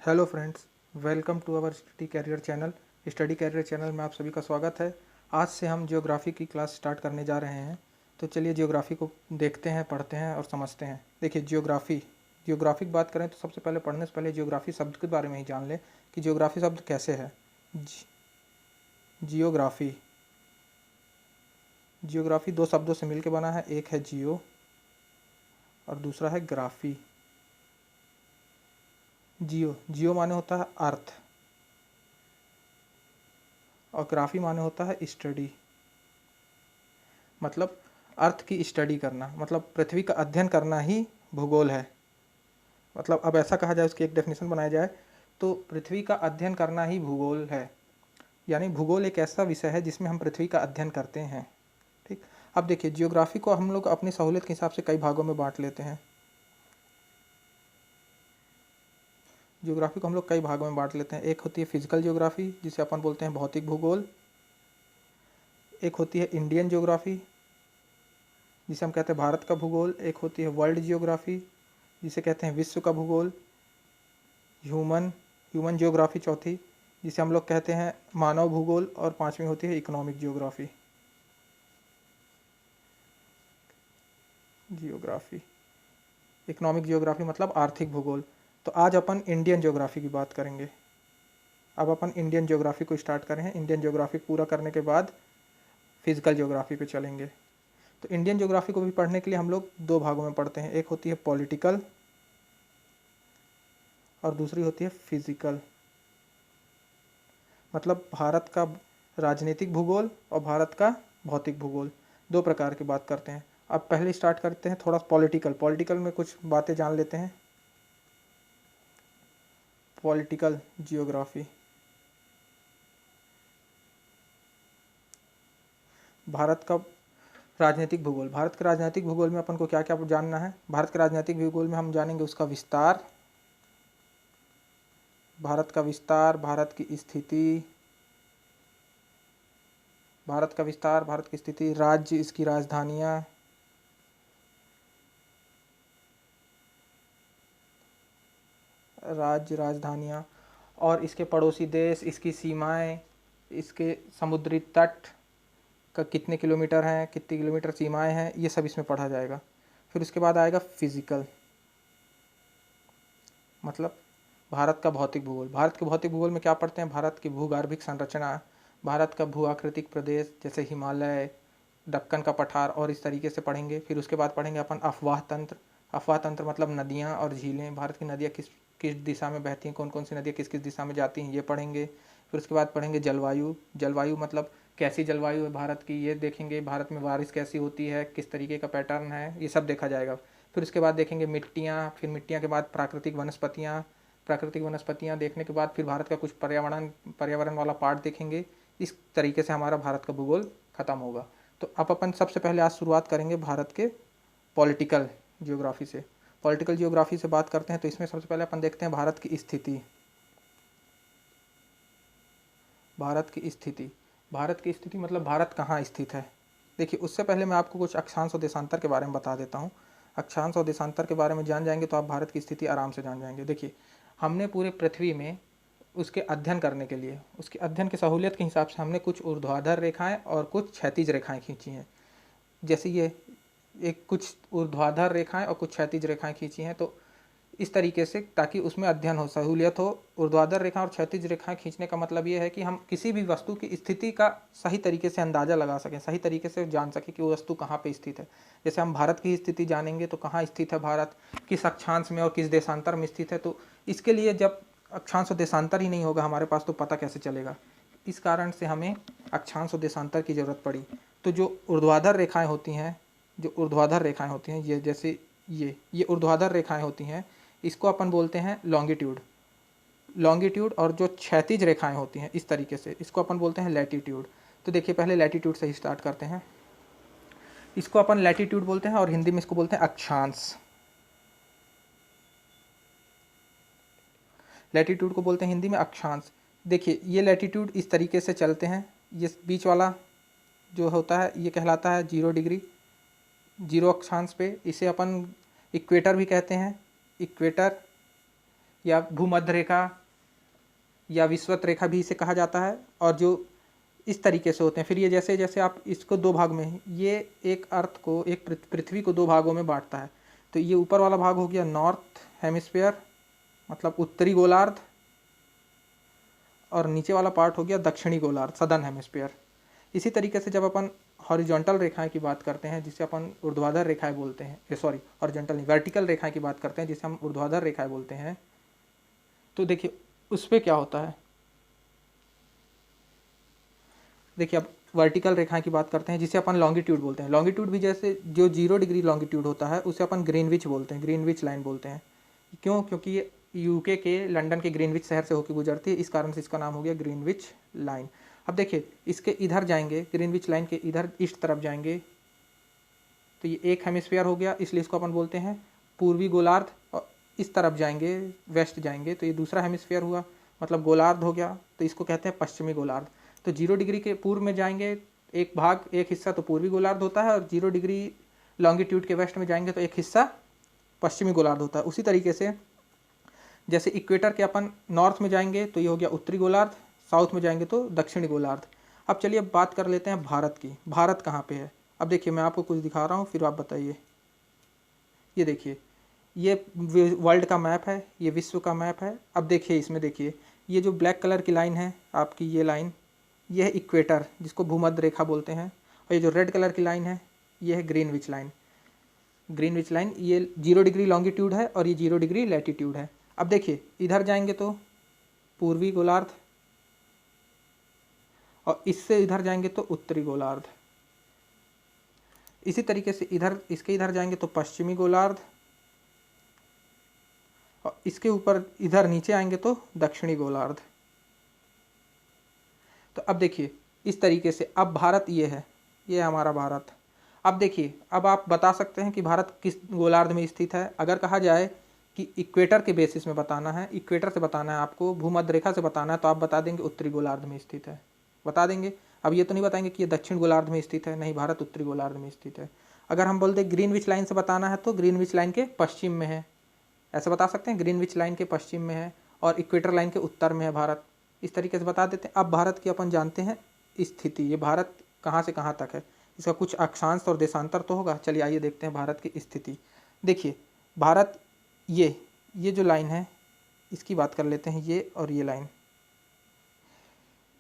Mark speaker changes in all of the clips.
Speaker 1: Hello friends, welcome to our study career channel. Study career channel में आप सभी का स्वागत है। आज से हम ज्योग्राफी की क्लास स्टार्ट करने जा रहे हैं। तो चलिए ज्योग्राफी को देखते हैं, पढ़ते हैं और समझते हैं। देखिए ज्योग्राफी की बात करें तो सबसे पहले पढ़ने से पहले ज्योग्राफी शब्द के बारे में ही जान लें कि ज्योग्राफी शब्द कैसे है। जियोग्राफी जियोग्राफी दो शब्दों से मिलकर बना है, एक है जियो और दूसरा है ग्राफी। जियो माने होता है अर्थ और ग्राफी माने होता है स्टडी। मतलब अर्थ की स्टडी करना, मतलब पृथ्वी का अध्ययन करना ही भूगोल है। मतलब अब ऐसा कहा जाए, उसकी एक डेफिनेशन बनाया जाए तो पृथ्वी का अध्ययन करना ही भूगोल है। यानी भूगोल एक ऐसा विषय है जिसमें हम पृथ्वी का अध्ययन करते हैं। ठीक। अब देखिए जियोग्राफी को हम लोग अपनी सहूलियत के हिसाब से कई भागों में बांट लेते हैं। जियोग्राफी को हम लोग कई भागों में बांट लेते हैं। एक होती है फिजिकल जियोग्राफी, जिसे अपन बोलते हैं भौतिक भूगोल। एक होती है इंडियन जियोग्राफी, जिसे हम कहते हैं भारत का भूगोल। एक होती है वर्ल्ड जियोग्राफी, जिसे कहते हैं विश्व का भूगोल। ह्यूमन जियोग्राफी चौथी, जिसे हम लोग कहते हैं मानव भूगोल। और पांचवी होती है इकोनॉमिक जियोग्राफी। इकोनॉमिक जियोग्राफी मतलब आर्थिक भूगोल। तो आज अपन इंडियन जियोग्राफी की बात करेंगे। अब अपन इंडियन जियोग्राफी को स्टार्ट करें हैं। इंडियन जियोग्राफी पूरा करने के बाद फिजिकल जियोग्राफी पे चलेंगे। तो इंडियन ज्योग्राफी को भी पढ़ने के लिए हम लोग दो भागों में पढ़ते हैं। एक होती है पॉलिटिकल और दूसरी होती है फिजिकल। मतलब भारत का राजनीतिक भूगोल और भारत का भौतिक भूगोल, दो प्रकार की बात करते हैं। अब पहले स्टार्ट करते हैं थोड़ा पॉलिटिकल में कुछ बातें जान लेते हैं। पॉलिटिकल जियोग्राफी, भारत का राजनीतिक भूगोल। भारत के राजनीतिक भूगोल में अपन को क्या क्या जानना है। भारत के राजनीतिक भूगोल में हम जानेंगे उसका विस्तार, भारत की स्थिति, भारत की स्थिति, राज्य, इसकी राजधानियाँ, और इसके पड़ोसी देश, इसकी सीमाएं, इसके समुद्री तट का कितने किलोमीटर हैं, कितनी किलोमीटर सीमाएं हैं, ये सब इसमें पढ़ा जाएगा। फिर उसके बाद आएगा फिजिकल, मतलब भारत का भौतिक भूगोल। भारत के भौतिक भूगोल में क्या पढ़ते हैं? भारत की भूगर्भिक संरचना, भारत का भू आकृतिक प्रदेश जैसे हिमालय, दक्कन का पठार और इस तरीके से पढ़ेंगे। फिर उसके बाद पढ़ेंगे अपन अफवाह तंत्र। अफवाह तंत्र मतलब नदियाँ और झीलें, भारत की नदियाँ किस किस दिशा में बहती हैं, कौन कौन सी नदियाँ किस किस दिशा में जाती हैं, ये पढ़ेंगे। फिर उसके बाद पढ़ेंगे जलवायु मतलब कैसी जलवायु है भारत की, ये देखेंगे। भारत में बारिश कैसी होती है, किस तरीके का पैटर्न है, ये सब देखा जाएगा। फिर उसके बाद देखेंगे मिट्टियाँ, फिर मिट्टियाँ के बाद प्राकृतिक वनस्पतियाँ देखने के बाद फिर भारत का कुछ पर्यावरण वाला पार्ट देखेंगे। इस तरीके से हमारा भारत का भूगोल खत्म होगा। तो अब अपन सबसे पहले आज शुरुआत करेंगे भारत के पॉलिटिकल जियोग्राफी से। पॉलिटिकल जियोग्राफी से बात करते हैं तो इसमें सबसे पहले अपन देखते हैं भारत की स्थिति। भारत की स्थिति मतलब भारत कहाँ स्थित है। देखिए उससे पहले मैं आपको कुछ अक्षांश और देशांतर के बारे में बता देता हूँ। अक्षांश और देशांतर के बारे में जान जाएंगे तो आप भारत की स्थिति आराम से जान जाएंगे। देखिए हमने पूरे पृथ्वी में उसके अध्ययन करने के लिए, उसके अध्ययन की सहूलियत के हिसाब से हमने कुछ ऊर्ध्वाधर रेखाएं और कुछ क्षैतिज रेखाएं खींची हैं। जैसे ये एक कुछ ऊर्ध्वाधर रेखाएं और कुछ क्षैतिज रेखाएं खींची हैं, तो इस तरीके से ताकि उसमें अध्ययन हो, सहूलियत हो। ऊर्ध्वाधर रेखा और क्षैतिज रेखाएं खींचने का मतलब ये है कि हम किसी भी वस्तु की स्थिति का सही तरीके से अंदाज़ा लगा सकें, सही तरीके से जान सकें कि वो वस्तु कहाँ पे स्थित है। जैसे हम भारत की स्थिति जानेंगे तो कहाँ स्थित है भारत, किस अक्षांश में और किस देशांतर में स्थित है। तो इसके लिए जब अक्षांश और देशांतर ही नहीं होगा हमारे पास तो पता कैसे चलेगा। इस कारण से हमें अक्षांश और देशांतर की ज़रूरत पड़ी। तो जो ऊर्ध्वाधर रेखाएँ होती हैं, ये जैसे ये ऊर्ध्वाधर रेखाएँ होती हैं, इसको अपन बोलते हैं लॉन्गिट्यूड। और जो क्षैतिज रेखाएं होती हैं इस तरीके से, इसको अपन बोलते हैं लैटिट्यूड। तो देखिए पहले लैटिट्यूड से ही स्टार्ट करते हैं। इसको अपन लैटिट्यूड बोलते हैं और हिंदी में इसको बोलते हैं अक्षांश। लैटिट्यूड को बोलते हैं हिंदी में अक्षांश। देखिए ये लैटिट्यूड इस तरीके से चलते हैं। ये बीच वाला जो होता है ये कहलाता है 0 डिग्री, 0 अक्षांश पे। इसे अपन इक्वेटर भी कहते हैं। इक्वेटर या भूमध्य रेखा या विषुवत रेखा भी इसे कहा जाता है। और जो इस तरीके से होते हैं। फिर ये जैसे जैसे आप इसको दो भाग में, ये एक अर्थ को, एक पृथ्वी को दो भागों में बांटता है। तो ये ऊपर वाला भाग हो गया नॉर्थ हेमिस्फीयर, मतलब उत्तरी गोलार्ध, और नीचे वाला पार्ट हो गया दक्षिणी गोलार्ध, सदर्न हेमिस्फीयर। इसी तरीके से जब अपन हॉरिजॉन्टल रेखाएं की बात करते हैं, जिसे अपन ऊर्ध्वाधर रेखाएं बोलते हैं, सॉरी हॉरिजॉन्टल नहीं, वर्टिकल रेखाएं की बात करते हैं, जिसे हम ऊर्ध्वाधर रेखाएं बोलते हैं, तो देखिए उस पर क्या होता है। देखिए अब वर्टिकल रेखाएं की बात करते हैं, जिसे अपन लॉन्गिट्यूड बोलते हैं। लॉन्गिट्यूड भी जैसे जो 0 डिग्री लॉन्गिट्यूड होता है उसे अपन ग्रीनविच बोलते हैं, ग्रीनविच लाइन बोलते हैं। क्यों? क्योंकि ये यूके के लंदन के ग्रीनविच शहर से होकर गुजरती है, इस कारण से इसका नाम हो गया ग्रीनविच लाइन। अब देखिए इसके इधर जाएंगे, ग्रीनविच लाइन के इधर ईस्ट तरफ जाएंगे, तो ये एक हेमिस्फीयर हो गया, इसलिए इसको अपन बोलते हैं पूर्वी गोलार्ध। और इस तरफ जाएंगे, वेस्ट जाएंगे, तो ये दूसरा हेमिस्फीयर हुआ, मतलब गोलार्ध हो गया, तो इसको कहते हैं पश्चिमी गोलार्ध। तो 0 डिग्री के पूर्व में जाएंगे, एक भाग, एक हिस्सा तो पूर्वी गोलार्ध होता है, और 0 डिग्री लॉन्गिट्यूड के वेस्ट में जाएंगे तो एक हिस्सा पश्चिमी गोलार्ध होता है। उसी तरीके से जैसे इक्वेटर के अपन नॉर्थ में जाएंगे तो ये हो गया उत्तरी गोलार्ध, साउथ में जाएंगे तो दक्षिणी गोलार्ध। अब चलिए अब बात कर लेते हैं भारत की। भारत कहाँ पे है? अब देखिए मैं आपको कुछ दिखा रहा हूँ, फिर आप बताइए। ये देखिए, ये वर्ल्ड का मैप है, ये विश्व का मैप है। अब देखिए इसमें देखिए, ये जो ब्लैक कलर की लाइन है आपकी, ये लाइन, ये है इक्वेटर, जिसको भूमध्य रेखा बोलते हैं। और ये जो रेड कलर की लाइन है, ये है ग्रीनविच लाइन। ग्रीनविच लाइन ये 0 डिग्री लॉन्गिट्यूड है और ये 0 डिग्री लैटिट्यूड है। अब देखिए इधर जाएंगे तो पूर्वी गोलार्ध, और इससे इधर जाएंगे तो उत्तरी गोलार्ध। इसी तरीके से इधर, इसके इधर जाएंगे तो पश्चिमी गोलार्ध, और इसके ऊपर इधर नीचे आएंगे तो दक्षिणी गोलार्ध। तो अब देखिए इस तरीके से, अब भारत ये है, ये है हमारा भारत। अब देखिए, अब आप बता सकते हैं कि भारत किस गोलार्ध में स्थित है। अगर कहा जाए कि इक्वेटर के बेसिस में बताना है, इक्वेटर से बताना है आपको, भूमध्य रेखा से बताना है, तो आप बता देंगे उत्तरी गोलार्ध में स्थित है, बता देंगे। अब ये तो नहीं बताएंगे कि ये दक्षिण गोलार्ध में स्थित है, नहीं, भारत उत्तरी गोलार्ध में स्थित है। अगर हम बोल दें ग्रीनविच लाइन से बताना है तो ग्रीनविच लाइन के पश्चिम में है, ऐसे बता सकते हैं, ग्रीनविच लाइन के पश्चिम में है, और इक्वेटर लाइन के उत्तर में है भारत। इस तरीके से बता देते हैं। अब भारत की अपन जानते हैं स्थिति, ये भारत कहाँ से कहाँ तक है, इसका कुछ अक्षांश और देशांतर तो होगा। चलिए आइए देखते हैं भारत की स्थिति। देखिए भारत, ये जो लाइन है इसकी बात कर लेते हैं, ये और ये लाइन,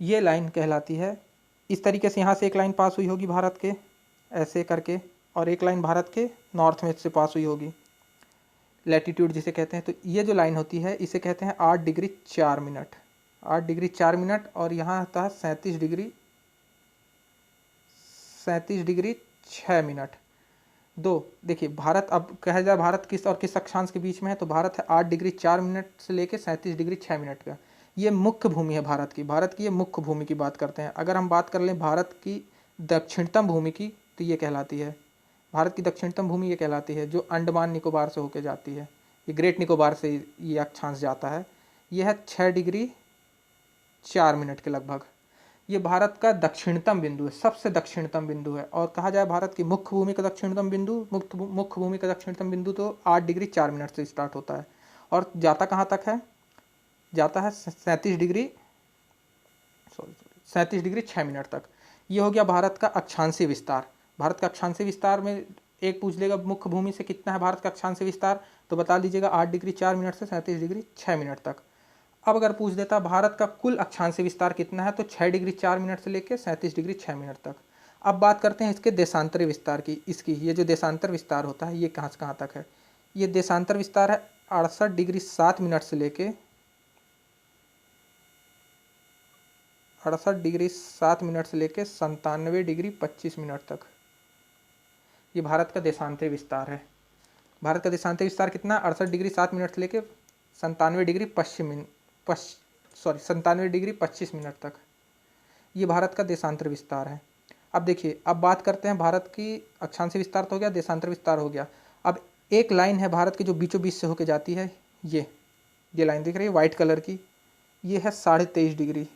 Speaker 1: ये लाइन कहलाती है, इस तरीके से यहाँ से एक लाइन पास हुई होगी भारत के ऐसे करके, और एक लाइन भारत के नॉर्थ में से पास हुई होगी, लैटिट्यूड जिसे कहते हैं। तो ये जो लाइन होती है इसे कहते हैं 8 डिग्री 4 मिनट, 8 डिग्री 4 मिनट, और यहाँ आता है 37 डिग्री 6 मिनट। देखिए भारत, अब कहा जाए भारत किस और किस अक्षांश के बीच में है, तो भारत है 8 डिग्री 4 मिनट से लेकर 37 डिग्री 6 मिनट का। ये मुख्य भूमि है भारत की, भारत की ये मुख्य भूमि की बात करते हैं। अगर हम बात कर लें भारत की दक्षिणतम भूमि की, तो ये कहलाती है, भारत की दक्षिणतम भूमि ये कहलाती है, जो अंडमान निकोबार से होकर जाती है, ये ग्रेट निकोबार से ये अक्षांश जाता है। यह है 6 डिग्री 4 मिनट के लगभग। ये भारत का दक्षिणतम बिंदु है, सबसे दक्षिणतम बिंदु है। और कहा जाए भारत की मुख्य भूमि का दक्षिणतम बिंदु, मुख्य भूमि का दक्षिणतम बिंदु तो 8 डिग्री 4 मिनट से स्टार्ट होता है, और जाता कहाँ तक है, जाता है 37 डिग्री 6 मिनट तक। ये हो गया भारत का अक्षांशीय विस्तार। भारत का अक्षांशीय विस्तार में एक पूछ लेगा मुख्य भूमि से कितना है भारत का अक्षांशीय विस्तार, तो बता दीजिएगा 8 डिग्री 4 मिनट से 37 डिग्री 6 मिनट तक। अब अगर पूछ देता भारत का कुल अक्षांशीय विस्तार कितना है, तो 6 डिग्री 4 मिनट से लेकर 37 डिग्री 6 मिनट तक। अब बात करते हैं इसके देशांतरी विस्तार की। इसकी ये जो देशांतर विस्तार होता है ये कहाँ से कहाँ तक है, ये देशांतर विस्तार है 68 डिग्री 7 मिनट से लेके 68 डिग्री 7 मिनट से लेके 97 डिग्री 25 मिनट तक। ये भारत का देशांतरी विस्तार है। भारत का देशांतरी विस्तार कितना, 68 डिग्री 7 मिनट से लेके 97 डिग्री 25 मिनट तक। ये भारत का देशांतर विस्तार है। अब देखिए, अब बात करते हैं भारत की अक्षांशीय विस्तार तो हो गया, देशांतर विस्तार हो गया। अब एक लाइन है भारत की जो बीचों बीच से होकर जाती है, ये लाइन दिख रही है वाइट कलर की, ये है 23.5 डिग्री,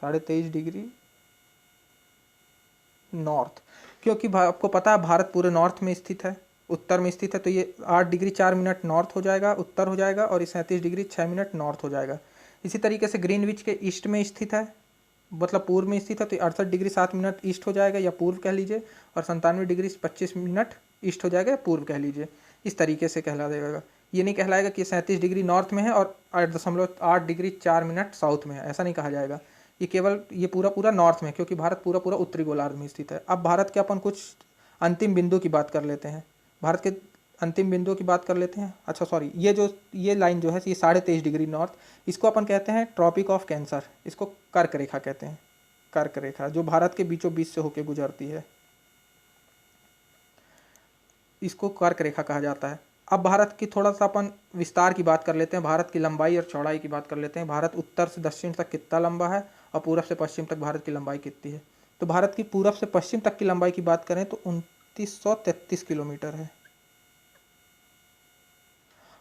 Speaker 1: 23.5 डिग्री नॉर्थ। क्योंकि आपको पता है भारत पूरे नॉर्थ में स्थित है, उत्तर में स्थित है, तो ये 8 डिग्री 4 मिनट नॉर्थ हो जाएगा, उत्तर हो जाएगा, और ये 37 डिग्री 6 मिनट नॉर्थ हो जाएगा। इसी तरीके से ग्रीनविच के ईस्ट में स्थित है, मतलब पूर्व में स्थित है, तो 68 डिग्री 7 मिनट ईस्ट हो जाएगा या पूर्व कह लीजिए, और 97 डिग्री 25 मिनट ईस्ट हो जाएगा या पूर्व कह लीजिए। इस तरीके से कहला देगा। ये नहीं कहलाएगा कि 37 डिग्री नॉर्थ में है और 8.8 डिग्री 4 मिनट साउथ में है, ऐसा नहीं कहा जाएगा। ये केवल ये पूरा नॉर्थ में, क्योंकि भारत पूरा उत्तरी गोलार्ध में स्थित है। अब भारत के अपन कुछ अंतिम बिंदु की बात कर लेते हैं। भारत के अंतिम बिंदु की बात कर लेते हैं। अच्छा सॉरी, ये लाइन जो है ये 23.5 डिग्री नॉर्थ, इसको अपन कहते हैं ट्रॉपिक ऑफ कैंसर, इसको कर्क रेखा कहते हैं। कर्क रेखा जो भारत के बीचों बीच से होकर गुजरती है, इसको कर्क रेखा कहा जाता है। अब भारत की थोड़ा सा अपन विस्तार की बात कर लेते हैं, भारत की लंबाई और चौड़ाई की बात कर लेते हैं। भारत उत्तर से दक्षिण तक कितना लंबा है और पूरब से पश्चिम तक भारत की लंबाई कितनी है। तो भारत की पूरब से पश्चिम तक की लंबाई की बात करें तो 2933 किलोमीटर है,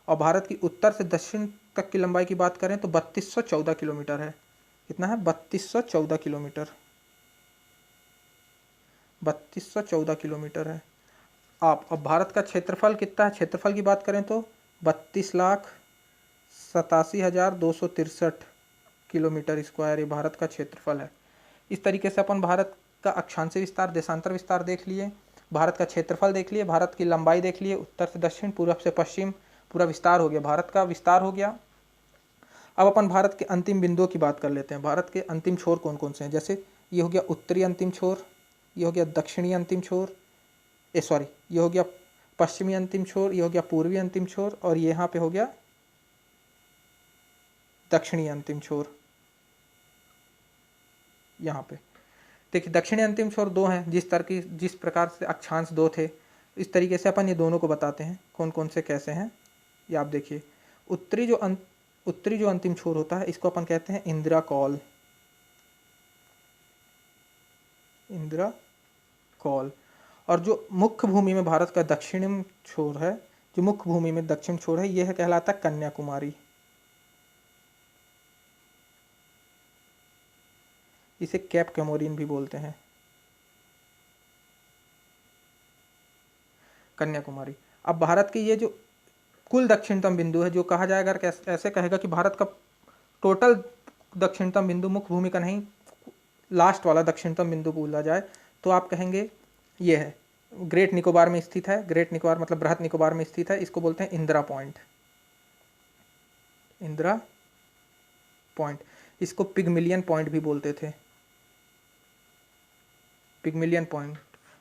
Speaker 1: और भारत की उत्तर से दक्षिण तक की लंबाई की बात करें तो 3214 किलोमीटर है। कितना है? 3214 किलोमीटर, 3214 किलोमीटर है। अब भारत का क्षेत्रफल कितना है? क्षेत्रफल की बात करें तो 32,87,263 किलोमीटर स्क्वायर ये भारत का क्षेत्रफल है। इस तरीके से अपन भारत का अक्षांशीय विस्तार, देशांतर विस्तार देख लिए, भारत का क्षेत्रफल देख लिए, भारत की लंबाई देख लिए, उत्तर से दक्षिण, पूरब से पश्चिम, पूरा विस्तार हो गया, भारत का विस्तार हो गया। अब अपन भारत के अंतिम बिंदुओं की बात कर लेते हैं। भारत के अंतिम छोर कौन कौन से हैं? जैसे ये हो गया उत्तरी अंतिम छोर, ये हो गया दक्षिणी अंतिम छोर, ये हो गया पश्चिमी अंतिम छोर, ये हो गया पूर्वी अंतिम छोर, और ये यहाँ पे हो गया दक्षिणी अंतिम छोर। यहाँ पे देखिए दक्षिणी अंतिम छोर दो हैं, जिस प्रकार से अक्षांश दो थे, इस तरीके से अपन ये दोनों को बताते हैं कौन कौन से कैसे हैं। ये आप देखिए, उत्तरी जो अंतिम छोर होता है इसको अपन कहते हैं इंदिरा कॉल। और जो मुख्य भूमि में भारत का दक्षिणी छोर है, जो मुख्य भूमि में दक्षिण छोर है, यह कहलाता है कन्याकुमारी। इसे कैप कैमोरिन भी बोलते हैं, कन्याकुमारी। अब भारत की ये जो कुल दक्षिणतम बिंदु है, जो कहा जाएगा ऐसे कहेगा कि भारत का टोटल दक्षिणतम बिंदु मुख्य भूमि का नहीं, लास्ट वाला दक्षिणतम बिंदु बोला जाए तो आप कहेंगे ये है, ग्रेट निकोबार में स्थित है। ग्रेट निकोबार मतलब बृहत निकोबार में स्थित है, इसको बोलते हैं इंदिरा पॉइंट। इसको पिगमिलियन पॉइंट भी बोलते थे, पिगमिलियन पॉइंट।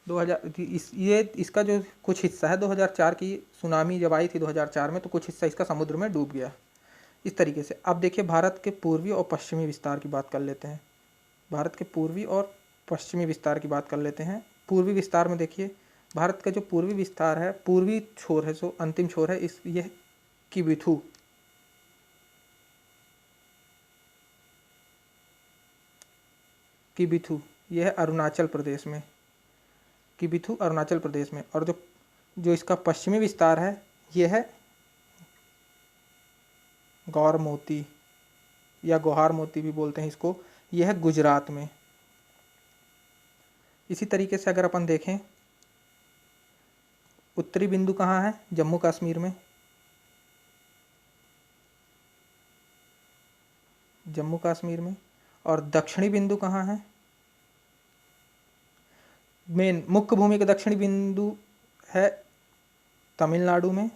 Speaker 1: 2000 इसका जो कुछ हिस्सा है, 2004 की सुनामी जब आई थी 2004 में, तो कुछ हिस्सा इसका समुद्र में डूब गया। इस तरीके से अब देखिए भारत के पूर्वी और पश्चिमी विस्तार की बात कर लेते हैं। भारत के पूर्वी और पश्चिमी विस्तार की बात कर लेते हैं। पूर्वी विस्तार में देखिए, भारत का जो पूर्वी विस्तार है, पूर्वी छोर है, जो अंतिम छोर है, यह किबिथु, यह है अरुणाचल प्रदेश में, किबिथु अरुणाचल प्रदेश में। और जो इसका पश्चिमी विस्तार है, यह है गौरमोती या गोहारमोती भी बोलते हैं इसको, यह है गुजरात में। इसी तरीके से अगर अपन देखें, उत्तरी बिंदु कहाँ है? जम्मू कश्मीर में, और दक्षिणी बिंदु कहाँ है? मेन मुख्य भूमि का दक्षिणी बिंदु है तमिलनाडु में,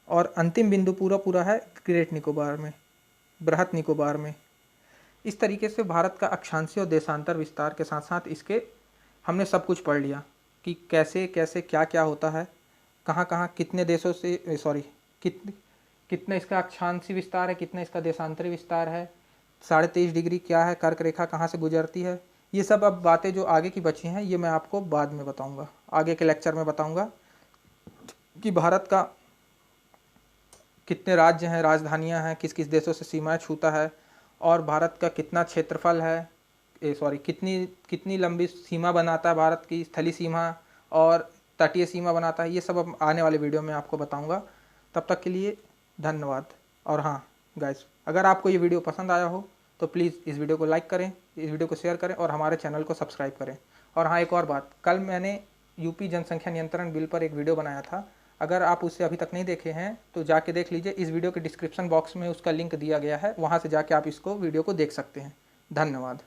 Speaker 1: और अंतिम बिंदु पूरा है ग्रेट निकोबार में, बृहत निकोबार में। इस तरीके से भारत का अक्षांशीय और देशांतर विस्तार के साथ साथ इसके हमने सब कुछ पढ़ लिया कि कैसे कैसे क्या क्या होता है, कहाँ कहाँ कितने देशों से कितने इसका अक्षांशीय विस्तार है, कितना इसका देशांतरी विस्तार है, 23.5 डिग्री क्या है, कर्क रेखा कहाँ से गुजरती है। ये सब अब बातें जो आगे की बची हैं, ये मैं आपको बाद में बताऊंगा, आगे के लेक्चर में बताऊंगा कि भारत का कितने राज्य हैं, राजधानियां हैं, किस किस देशों से सीमाएं छूता है, और भारत का कितना क्षेत्रफल है, कितनी लंबी सीमा बनाता है भारत की, स्थलीय सीमा और तटीय सीमा बनाता है। ये सब अब आने वाले वीडियो में आपको बताऊंगा। तब तक के लिए धन्यवाद। और हाँ गाइस, अगर आपको ये वीडियो पसंद आया हो तो प्लीज़ इस वीडियो को लाइक करें, इस वीडियो को शेयर करें और हमारे चैनल को सब्सक्राइब करें। और हाँ, एक और बात, कल मैंने यूपी जनसंख्या नियंत्रण बिल पर एक वीडियो बनाया था। अगर आप उसे अभी तक नहीं देखे हैं तो जाके देख लीजिए, इस वीडियो के डिस्क्रिप्शन बॉक्स में उसका लिंक दिया गया है, वहाँ से जाके आप इसको वीडियो को देख सकते हैं। धन्यवाद।